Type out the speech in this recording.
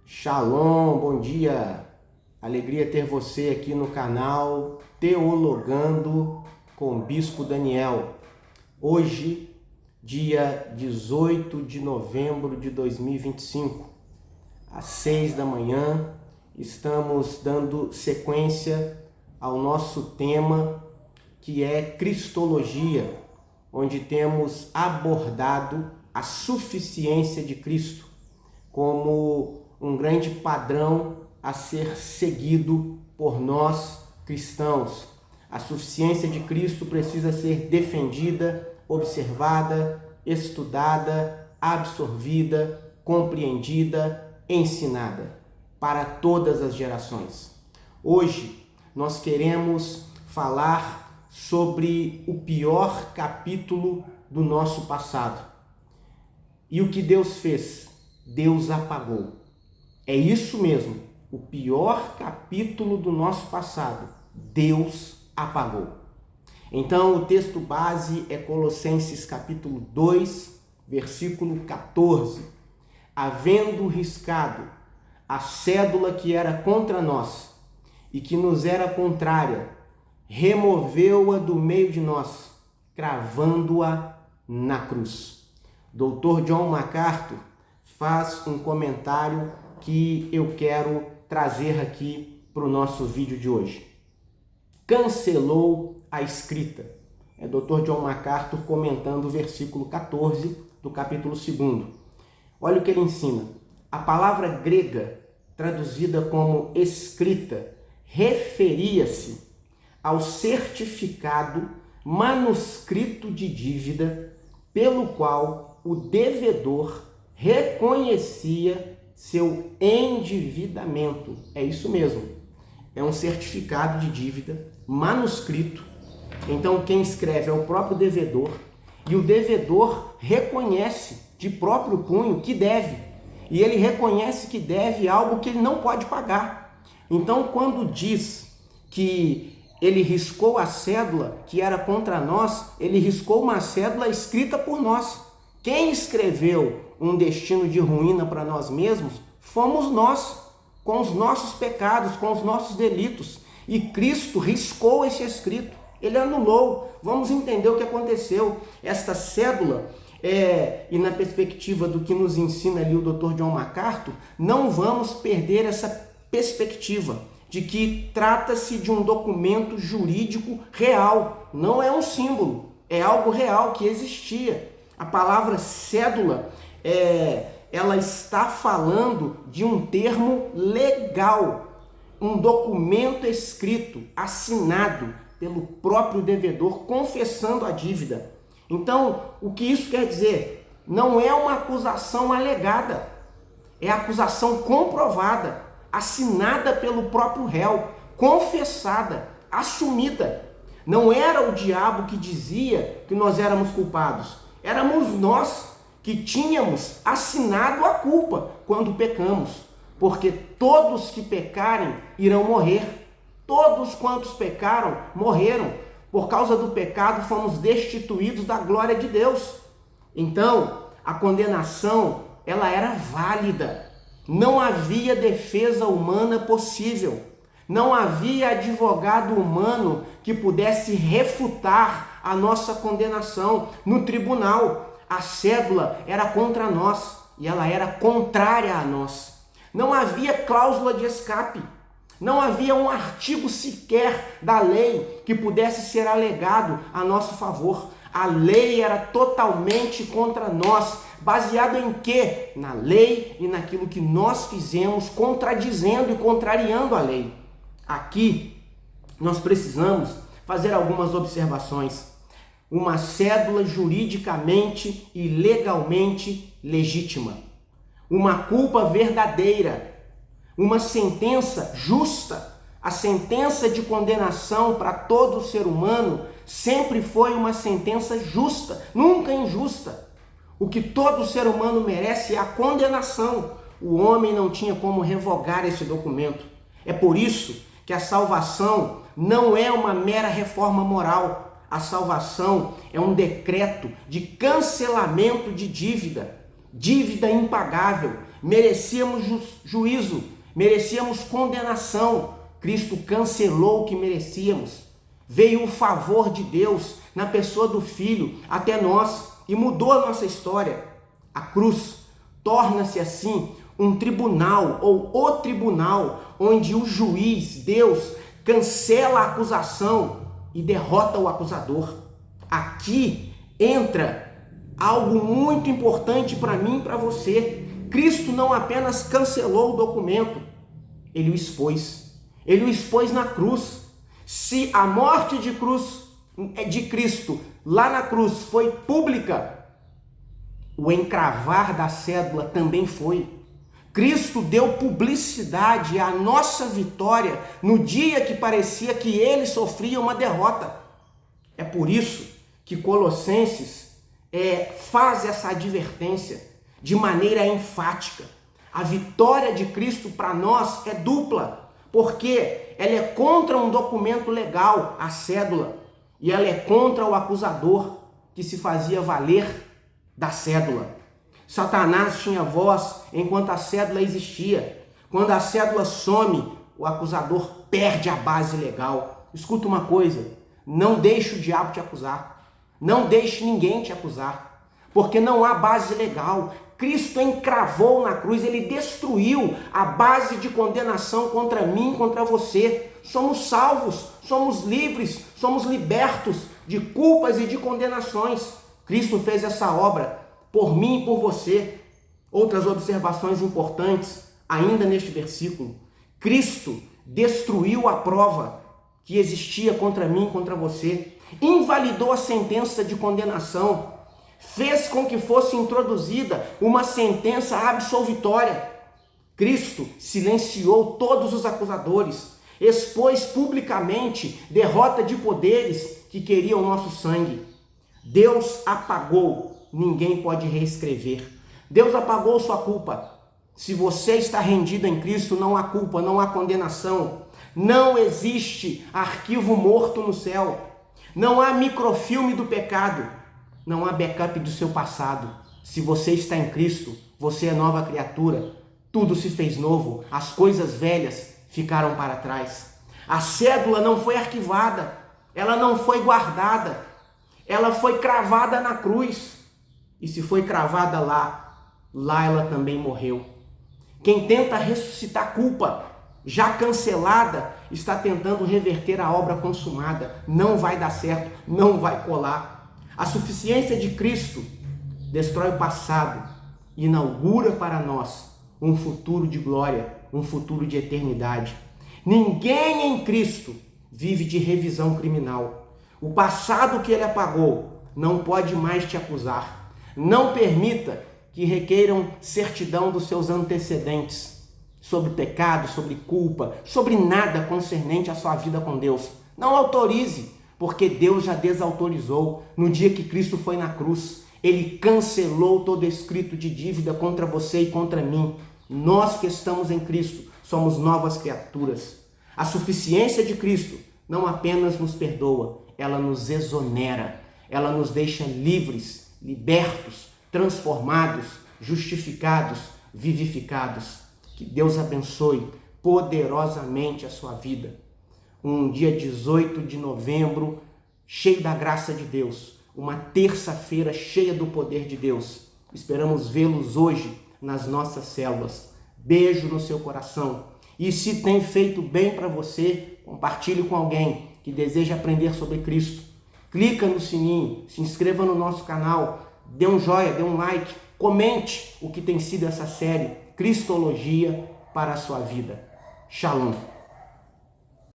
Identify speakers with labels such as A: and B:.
A: Shalom, bom dia, alegria ter você aqui no canal Teologando com Bispo Daniel. Hoje, dia 18 de novembro de 2025, às 6 da manhã, estamos dando sequência ao nosso tema que é Cristologia, onde temos abordado a suficiência de Cristo como um grande padrão a ser seguido por nós cristãos. A suficiência de Cristo precisa ser defendida, observada, estudada, absorvida, compreendida, ensinada para todas as gerações. Hoje nós queremos falar sobre o pior capítulo do nosso passado. E o que Deus fez? Deus apagou. É isso mesmo, o pior capítulo do nosso passado, Deus apagou. Então o texto base é Colossenses capítulo 2, versículo 14. Havendo riscado a cédula que era contra nós e que nos era contrária, removeu-a do meio de nós, cravando-a na cruz. Dr. John MacArthur faz um comentário que eu quero trazer aqui para o nosso vídeo de hoje. Cancelou a escrita. É Dr. John MacArthur comentando o versículo 14 do capítulo 2. Olha o que ele ensina. A palavra grega, traduzida como escrita, referia-se ao certificado manuscrito de dívida pelo qual o devedor reconhecia seu endividamento. É isso mesmo. É um certificado de dívida manuscrito. Então quem escreve é o próprio devedor e o devedor reconhece de próprio punho que deve. E ele reconhece que deve algo que ele não pode pagar. Então quando diz que ele riscou a cédula que era contra nós, ele riscou uma cédula escrita por nós. Quem escreveu um destino de ruína para nós mesmos fomos nós, com os nossos pecados, com os nossos delitos. E Cristo riscou esse escrito, ele anulou. Vamos entender o que aconteceu. Esta cédula, e na perspectiva do que nos ensina ali o Dr. John MacArthur, não vamos perder essa perspectiva de que trata-se de um documento jurídico real, não é um símbolo, é algo real que existia. A palavra cédula ela está falando de um termo legal, um documento escrito, assinado pelo próprio devedor, confessando a dívida. Então, o que isso quer dizer? Não é uma acusação alegada, é acusação comprovada, assinada pelo próprio réu, confessada, assumida. Não era o diabo que dizia que nós éramos culpados, éramos nós que tínhamos assinado a culpa quando pecamos, porque todos que pecarem irão morrer. Todos quantos pecaram, morreram. Por causa do pecado, fomos destituídos da glória de Deus. Então, a condenação, ela era válida. Não havia defesa humana possível. Não havia advogado humano que pudesse refutar a nossa condenação no tribunal. A cédula era contra nós e ela era contrária a nós. Não havia cláusula de escape. Não havia um artigo sequer da lei que pudesse ser alegado a nosso favor. A lei era totalmente contra nós. Baseado em quê? Na lei e naquilo que nós fizemos, contradizendo e contrariando a lei. Aqui nós precisamos fazer algumas observações. Uma cédula juridicamente e legalmente legítima, uma culpa verdadeira, uma sentença justa. A sentença de condenação para todo ser humano sempre foi uma sentença justa, nunca injusta. O que todo ser humano merece é a condenação. O homem não tinha como revogar esse documento. É por isso que a salvação não é uma mera reforma moral. A salvação é um decreto de cancelamento de dívida impagável, merecíamos juízo, merecíamos condenação. Cristo cancelou o que merecíamos. Veio o favor de Deus na pessoa do Filho até nós e mudou a nossa história. A cruz torna-se assim um tribunal ou o tribunal onde o juiz, Deus, cancela a acusação e derrota o acusador. Aqui entra algo muito importante para mim e para você. Cristo não apenas cancelou o documento, ele o expôs. Ele o expôs na cruz. Se a morte de Cristo lá na cruz foi pública, o encravar da cédula também foi. Cristo deu publicidade à nossa vitória no dia que parecia que ele sofria uma derrota. É por isso que Colossenses faz essa advertência de maneira enfática. A vitória de Cristo para nós é dupla, porque ela é contra um documento legal, a cédula, e ela é contra o acusador que se fazia valer da cédula. Satanás tinha voz enquanto a cédula existia. Quando a cédula some, o acusador perde a base legal. Escuta uma coisa, não deixe o diabo te acusar. Não deixe ninguém te acusar, porque não há base legal. Cristo encravou na cruz, ele destruiu a base de condenação contra mim, contra você. Somos salvos, somos livres, somos libertos de culpas e de condenações. Cristo fez essa obra por mim e por você. Outras observações importantes ainda neste versículo. Cristo destruiu a prova que existia contra mim e contra você. Invalidou a sentença de condenação. Fez com que fosse introduzida uma sentença absolvitória. Cristo silenciou todos os acusadores, expôs publicamente derrota de poderes que queriam nosso sangue. Deus apagou, ninguém pode reescrever. Deus apagou sua culpa. Se você está rendido em Cristo, não há culpa, não há condenação. Não existe arquivo morto no céu. Não há microfilme do pecado. Não há backup do seu passado. Se você está em Cristo, você é nova criatura. Tudo se fez novo. As coisas velhas ficaram para trás. A cédula não foi arquivada. Ela não foi guardada. Ela foi cravada na cruz. E se foi cravada lá ela também morreu. Quem tenta ressuscitar a culpa já cancelada está tentando reverter a obra consumada. Não vai dar certo, não vai colar. A suficiência de Cristo destrói o passado e inaugura para nós um futuro de glória, um futuro de eternidade. Ninguém em Cristo vive de revisão criminal. O passado que ele apagou não pode mais te acusar. Não permita que requeiram certidão dos seus antecedentes sobre pecado, sobre culpa, sobre nada concernente à sua vida com Deus. Não autorize, porque Deus já desautorizou. No dia que Cristo foi na cruz, ele cancelou todo escrito de dívida contra você e contra mim. Nós que estamos em Cristo somos novas criaturas. A suficiência de Cristo não apenas nos perdoa, ela nos exonera, ela nos deixa livres, libertos, transformados, justificados, vivificados. Que Deus abençoe poderosamente a sua vida. Um dia 18 de novembro, cheio da graça de Deus. Uma terça-feira cheia do poder de Deus. Esperamos vê-los hoje nas nossas células. Beijo no seu coração. E se tem feito bem para você, compartilhe com alguém que deseja aprender sobre Cristo. Clica no sininho, se inscreva no nosso canal, dê um joinha, dê um like, comente o que tem sido essa série Cristologia para a sua vida. Shalom.